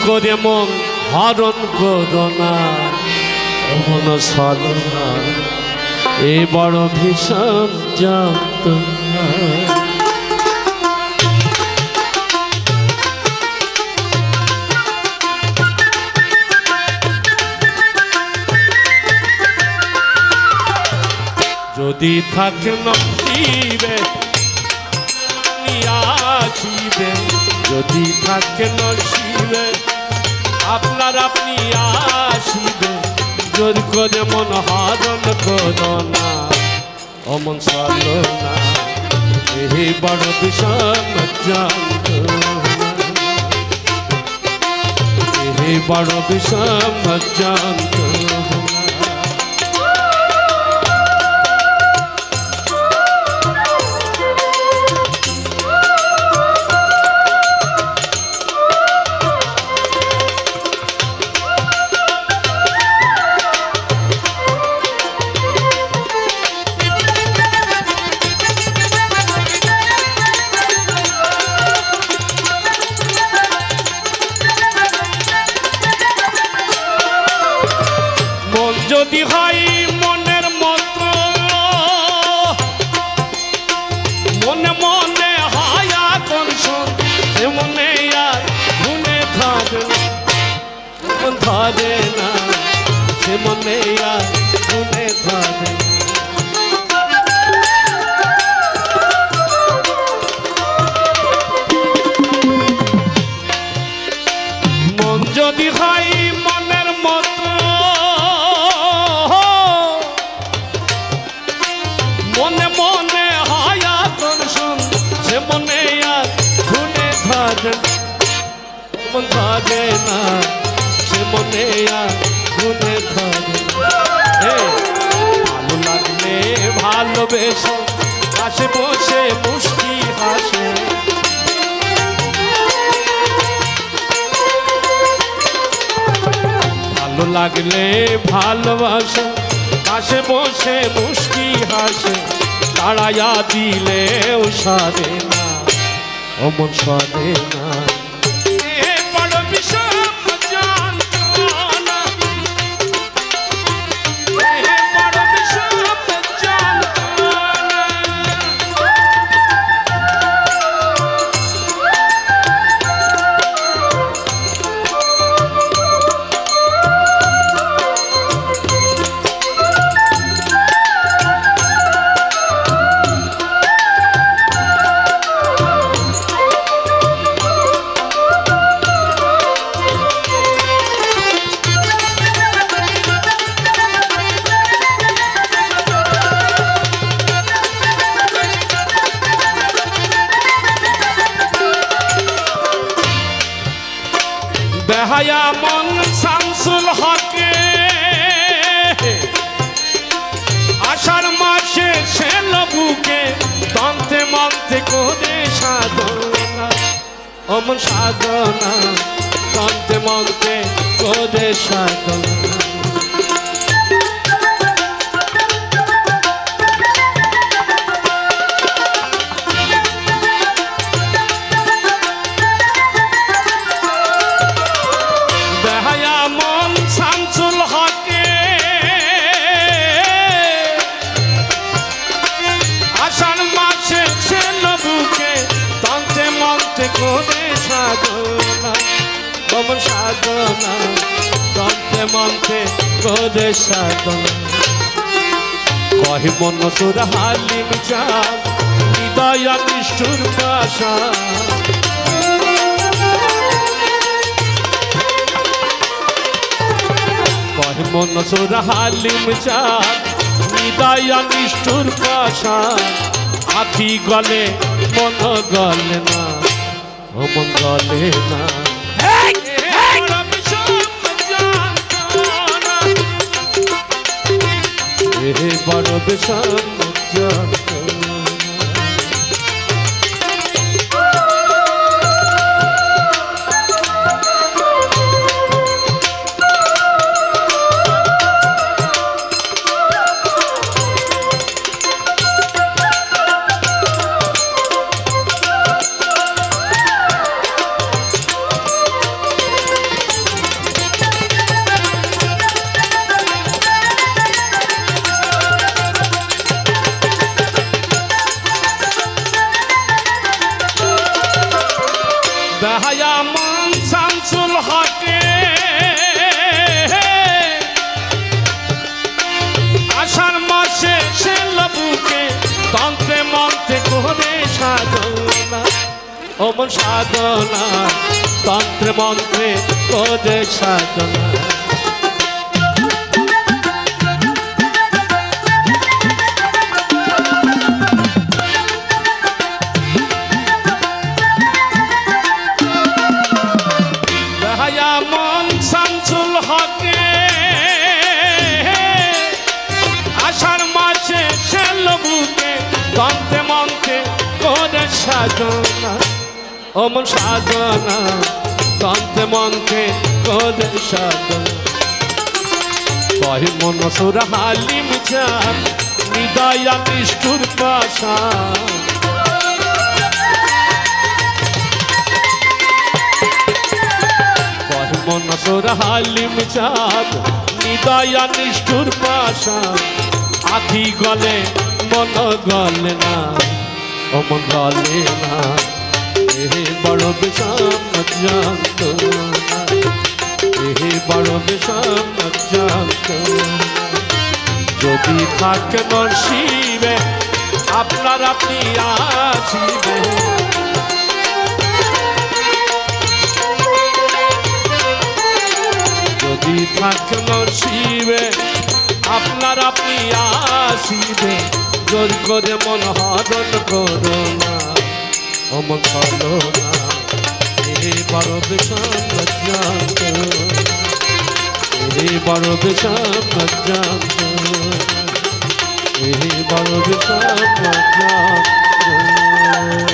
করে মন হরণ করো না, মন ছলনা এ বড় ভীষণ যন্ত্রণা। যদি থাকে নসিবে আসিবে, যদি থাকে নসিবে আপনার আপনি আসিবে, জোর করে মন হরণ করো না, অমন ছলনা এই বড় ভীষণ যন্ত্রণা, এই বড় ভীষণ যন্ত্রণা। যদি হয় মনের মতো মনে মনে হয় আকর্ষণ, সে মনে আর মনে ধরে না, সে মনে আর মনে ধরে না। মন যদি হয় মনের মতো মনে মনে হয় আকর্ষণ, সে মনে আর মনে ধরে না, সে মনে আর মনে ধরে। ভালো লাগলে ভালোবেসে পাশে বসে মুষ্টি হাসে, ভালো লাগলে ভালোবাসে পাশে বসে মুষ্টি হাসে, তাড়াইয়া দিলেও সারে না, অমন সারে না। বড় ভীষণ যন্ত্রণা, বড় ভীষণ যন্ত্রণা। বেহায়া মন শামসুল হকে আষাঢ় মাসে ছেল বুকে, তন্তে মন্তে করে সাধনা, অমন সাধনা তন্তে মন্তে করে সাধনা। অমন সাধনা তন্তে মন্তে করে সাধনা। কহে মন সুর হালিম চাঁদ হৃদয় নিষ্ঠুর পাশা, কহে মন সুর হালিম চাঁদ হৃদয় নিষ্ঠুর পাশা, আখি গলে মন গলে না, অমন গলে না। বড় ভীষণ যন্ত্রণা। অমন সাধনা তন্ত্রে মন্ত্রে করে সাধনা মন শামসুল হকে আষাঢ় মাসে শেল বুকে তন্ত্রে মন্ত্রে করে সাধনা অমন সাধনা তন্ত্রে মন্ত্রে করে সাধনা কহি মন সুর হালিম চাঁদ হৃদয়া নিষ্ঠুর পাশা মন সুর হালিম চাঁদ হৃদয়া নিষ্ঠুর পাশা আখি গলে মন গলে না অমন গলে না এ বড় বিষম জানত এ বড় বিষম জানত যদি থাকে নরসিবে আপনার আপনি আসিবে যদি থাকে নরসিবে আপনার আপনি আসিবে জোর করে মন হরণ করো না অমন হলো না এ বড় বিষম জানত এ বড় বিষম জানত এ বড় বিষম জানত